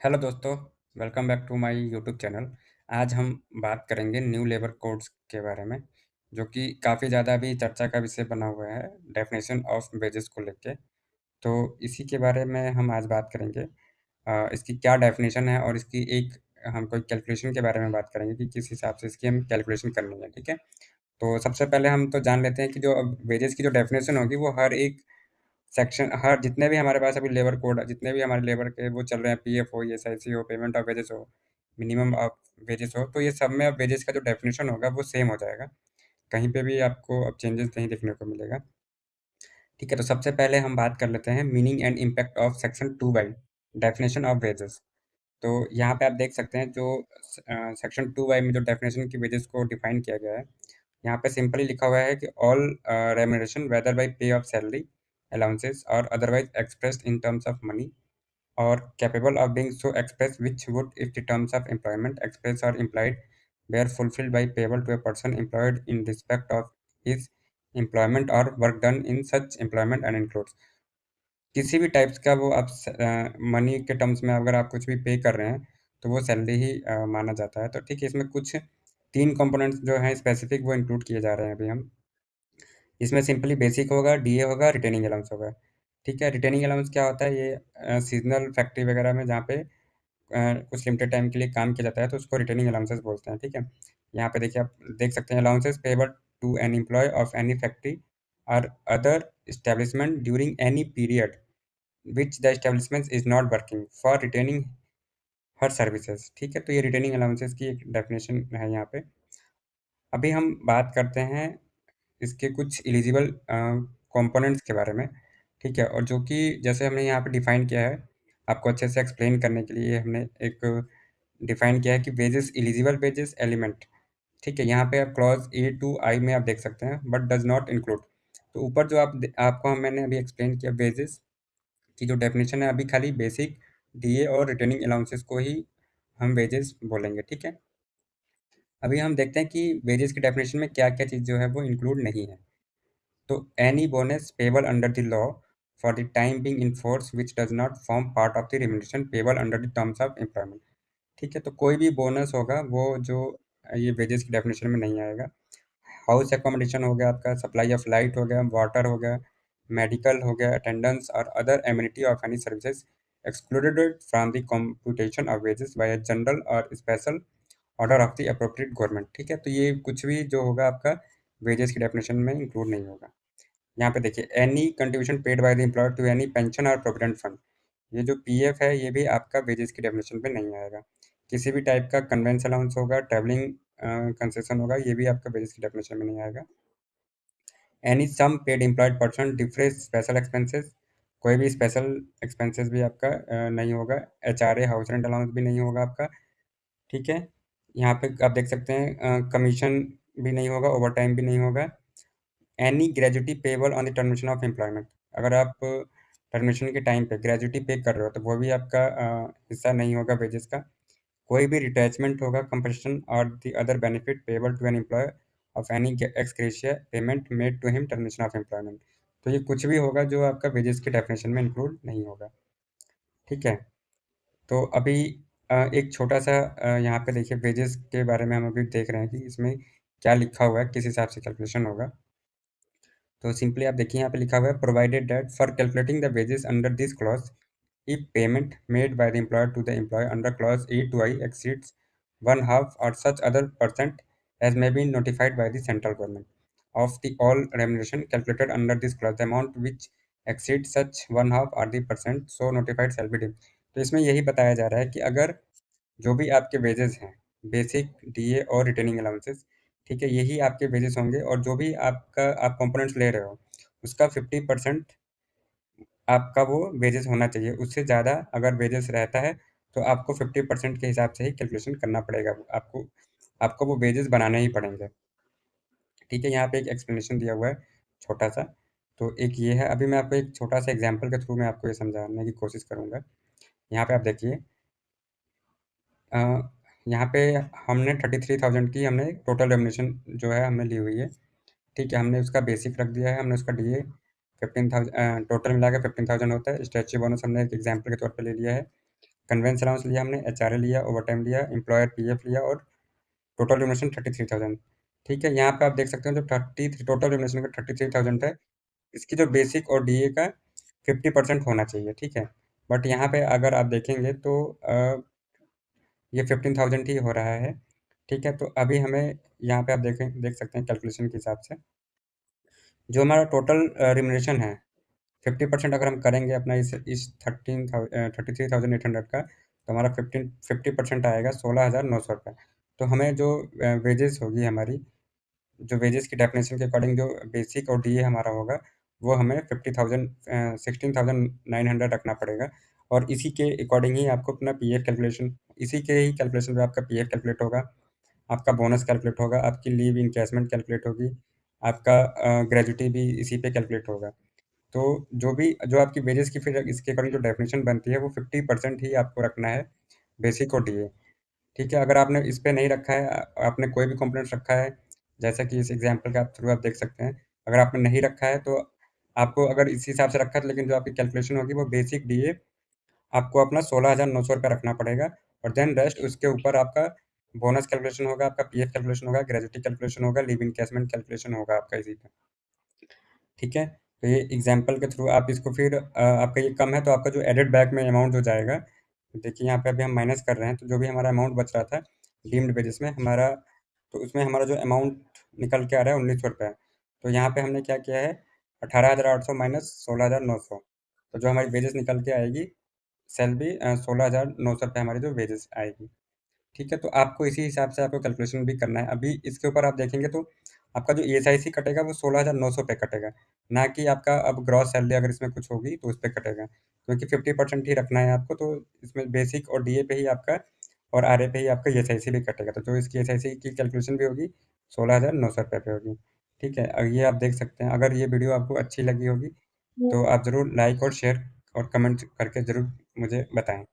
Hello दोस्तों, welcome back to my YouTube channel. आज हम बात करेंगे न्यू लेबर कोड्स के बारे में, जो कि काफ़ी ज़्यादा अभी चर्चा का विषय बना हुआ है, डेफिनेशन ऑफ वेजेस को लेके। तो इसी के बारे में हम आज बात करेंगे। इसकी क्या डेफिनेशन है और इसकी एक हम कोई कैलकुलेशन के बारे में बात करेंगे कि किस हिसाब से इसकी हम कैलकुलेशन करनी है, ठीक है? तो सबसे पहले हम तो जान लेते हैं कि जो अब वेजेस की जो डेफिनेशन होगी वो हर एक सेक्शन हर जितने भी हमारे पास अभी लेबर कोड जितने भी हमारे लेबर के वो चल रहे हैं, पीएफ हो, ईएसआईसी हो, पेमेंट ऑफ वेजेस हो, मिनिमम ऑफ वेजेस हो, तो ये सब में अब वेजेस का जो डेफिनेशन होगा वो सेम हो जाएगा। कहीं पे भी आपको अब चेंजेस नहीं देखने को मिलेगा। ठीक है, तो सबसे पहले हम बात कर लेते हैं meaning and impact of section 2 definition of wages. तो यहाँ पे आप देख सकते हैं जो सेक्शन 2 में जो डेफिनेशन की वेजेस को डिफाइन किया गया है, यहाँ पे सिंपली लिखा हुआ है कि ऑल रेम्युनरेशन वेदर बाय पे ऑफ सैलरी, अलाउंसेस और otherwise expressed in terms of money or capable of being so expressed which would if the terms of employment expressed or implied were fulfilled by payable to a person employed in respect of his employment or work done in such employment and includes किसी भी types का वो आप money के terms में अगर आप कुछ भी पे कर रहे हैं तो वो सैलरी ही माना जाता है। तो ठीक है, इसमें कुछ 3 कंपोनेंट्स जो हैं स्पेसिफिक वो इंक्लूड किए जा रहे हैं अभी हम। इसमें सिंपली बेसिक होगा, डीए होगा, रिटेनिंग अलाउंस होगा। ठीक है, रिटेनिंग अलाउंस क्या होता है? ये सीज़नल फैक्ट्री वगैरह में जहाँ पे कुछ लिमिटेड टाइम के लिए काम किया जाता है तो उसको रिटेनिंग अलाउंसेस बोलते हैं, ठीक है? यहाँ पे देखिए आप देख सकते हैं allowances payable to an employ of any factory और other establishment during any period which the establishment is not working for retaining her services. ठीक है, तो ये रिटेनिंग अलाउंसेस की एक डेफिनेशन है यहाँ पे। अभी हम बात करते हैं इसके कुछ एलिजिबल कंपोनेंट्स के बारे में, ठीक है? और जो कि जैसे हमने यहाँ पे डिफाइन किया है, आपको अच्छे से एक्सप्लेन करने के लिए हमने एक डिफाइन किया है कि वेजेस एलिजिबल वेजेस एलिमेंट, ठीक है? यहाँ पे आप क्लॉज ए टू आई में आप देख सकते हैं बट डज नॉट इंक्लूड। तो ऊपर जो आपको मैंने अभी एक्सप्लेन किया वेजेस की जो डेफिनेशन है, अभी खाली बेसिक डीए और रिटेनिंग अलाउंसेस को ही हम वेजेस बोलेंगे, ठीक है? अभी हम देखते हैं कि वेजेस की डेफिनेशन में क्या क्या चीज़ जो है वो इंक्लूड नहीं है। तो any bonus payable under the law for the time being in force which does not form part of the remuneration payable under the terms of employment. ठीक है, तो कोई भी बोनस होगा वो जो ये वेजेस की डेफिनेशन में नहीं आएगा। हाउस एकोमोडेशन हो गया, आपका सप्लाई ऑफ लाइट हो गया, वाटर हो गया, मेडिकल हो गया, अटेंडेंस और other amenity of any services excluded from the computation of wages by a general और special order of the appropriate government. ठीक है, तो ये कुछ भी जो होगा आपका वेजेस की डेफिनेशन में इंक्लूड नहीं होगा। यहाँ पे देखिए any contribution paid by the employer to any pension और प्रोविडेंट फंड, ये जो पीएफ है ये भी आपका वेजेस की डेफिनेशन पे नहीं आएगा। किसी भी टाइप का कन्वेंस अलाउंस होगा, ट्रैवलिंग कंसेशन होगा, ये भी आपका वेजेस की डेफिनेशन में नहीं आएगा। Any sum paid employed person different special expenses, कोई भी स्पेशल एक्सपेंसेस भी आपका नहीं होगा। एचआरए हाउस रेंट अलाउंस भी नहीं होगा आपका। ठीक है, यहाँ पे आप देख सकते हैं कमीशन भी नहीं होगा, ओवर टाइम भी नहीं होगा। Any gratuity payable on the termination of employment, अगर आप टर्मिनेशन के टाइम पे ग्रेजुटी पे कर रहे हो तो वो भी आपका हिस्सा नहीं होगा वेजेस का। कोई भी रिटैचमेंट होगा, कंपनसेशन और the other benefit payable to an employ of any ex gratia payment made to him termination of employment. तो ये कुछ भी होगा जो आपका वेजेस की डेफिनेशन में इंक्लूड नहीं होगा। ठीक है, तो अभी एक छोटा सा यहाँ पे देखिए वेजेस के बारे में हम अभी देख रहे हैं कि इसमें क्या लिखा हुआ है, किस हिसाब से कैलकुलेशन होगा। तो सिंपली आप देखिए यहाँ पे लिखा हुआ है provided that for calculating the wages under this clause if payment made by the employer to the employee under clause A to I exceeds one half or such other percent as may be notified by the central government of the all remuneration calculated under this clause, the amount which exceeds such one half or the percent so notified shall be due। तो इसमें यही बताया जा रहा है कि अगर जो भी आपके वेजेस हैं, बेसिक डीए और रिटेनिंग अलाउंसेस, ठीक है, यही आपके वेजेस होंगे और जो भी आपका आप कंपोनेंट्स ले रहे हो उसका 50% आपका वो वेजेस होना चाहिए। उससे ज़्यादा अगर वेजेस रहता है तो आपको 50% के हिसाब से ही कैलकुलेशन करना पड़ेगा। आपको आपको वो वेजेस बनाने ही पड़ेंगे। ठीक है, यहाँ पे एक एक्सप्लेनेशन दिया हुआ है छोटा-सा। तो एक ये है, अभी मैं आपको एक छोटा-सा एग्ज़ाम्पल के थ्रू मैं आपको ये समझाने की कोशिश करूँगा। यहाँ पे आप देखिए अ, यहाँ पे हमने 33,000 की हमने टोटल रेम्युनरेशन जो है हमने ली हुई है। ठीक है, हमने उसका बेसिक रख दिया है, हमने उसका डीए 15,000 टोटल मिला के 15,000 होता है। स्टैट्यूटरी बोनस हमने एक एग्ज़ाम्पल के तौर पे ले लिया है। कन्वेंस अलाउंस लिया हमने, एचआरए लिया, ओवरटाइम लिया, एम्प्लॉयर पीएफ लिया और टोटल रिम्यूनरेशन 33,000। ठीक है, यहाँ पे आप देख सकते हो जो 33 टोटल रिम्यूनरेशन का 33,000 है, इसकी जो बेसिक और डीए का 50% होना चाहिए। ठीक है, बट यहाँ पे अगर आप देखेंगे तो ये 15,000 ही हो रहा है। ठीक है, तो अभी हमें यहाँ पे आप देख सकते हैं कैलकुलेशन के हिसाब से जो हमारा टोटल रिम्यूनरेशन है 50% अगर हम करेंगे अपना इस 33,800 का, तो हमारा 50% आएगा 16,900 रुपये। तो हमें जो वेजेस होगी हमारी, जो वेजेस की डेफिनेशन के अकॉर्डिंग जो बेसिक और डीए हमारा होगा, वो हमें 16,900 रखना पड़ेगा। और इसी के अकॉर्डिंग ही आपको अपना पीएफ कैलकुलेशन, इसी के ही कैलकुलेशन पे आपका पीएफ कैलकुलेट होगा, आपका बोनस कैलकुलेट होगा, आपकी लीव इनकैशमेंट कैलकुलेट होगी, आपका ग्रेजुटी भी इसी पे कैलकुलेट होगा। तो जो आपकी वेजेस की फिर इसके अकॉर्डिंग जो डेफिनेशन बनती है वो 50% ही आपको रखना है बेसिक और डीए। ठीक है, अगर आपने इस पे नहीं रखा है, आपने कोई भी कंपोनेंट रखा है, जैसा कि इस एग्जांपल के आप थ्रू आप देख सकते हैं, अगर आपने नहीं रखा है तो आपको अगर इस हिसाब से रखा है, लेकिन जो आपकी कैलकुलेशन होगी वो बेसिक डीए आपको अपना 16,900 रुपये रखना पड़ेगा। और देन रेस्ट उसके ऊपर आपका बोनस कैलकुलेशन होगा, आपका पीएफ कैलकुलेशन होगा, ग्रेजुटी कैलकुलेशन होगा, लीव इनकैशमेंट कैलकुलेशन होगा आपका इसी पे। ठीक है, तो ये एग्जांपल के थ्रू आप इसको फिर आपका ये कम है तो आपका जो एडेड बैक में अमाउंट जो जाएगा, देखिए यहाँ पे अभी हम माइनस कर रहे हैं, तो जो भी हमारा अमाउंट बच रहा था डीम्ड वेजेस में हमारा, तो उसमें हमारा जो अमाउंट निकल के आ रहा है 1,900 रुपये। तो यहाँ पे हमने क्या किया है, 18,800 माइनस 16,900, तो जो हमारी वेजेस निकल के आएगी सैलरी 16,900 रुपये हमारी जो वेजेस आएगी। ठीक है, तो आपको इसी हिसाब से आपको कैलकुलेशन भी करना है। अभी इसके ऊपर आप देखेंगे तो आपका जो ईएसआईसी कटेगा वो 16,900 पे कटेगा, ना कि आपका अब ग्रॉस सैलरी अगर इसमें कुछ होगी तो उस पे कटेगा। क्योंकि 50% ही रखना है आपको, तो इसमें बेसिक और डीए पे ही आपका और आरए पे ही आपका ईएसआईसी भी कटेगा। तो जो इसकी ईएसआईसी की कैलकुलेशन भी होगी 16,900 रुपये पे होगी। ठीक है, ये आप देख सकते हैं। अगर ये वीडियो आपको अच्छी लगी होगी तो आप ज़रूर लाइक और शेयर और कमेंट करके ज़रूर मुझे बताएँ।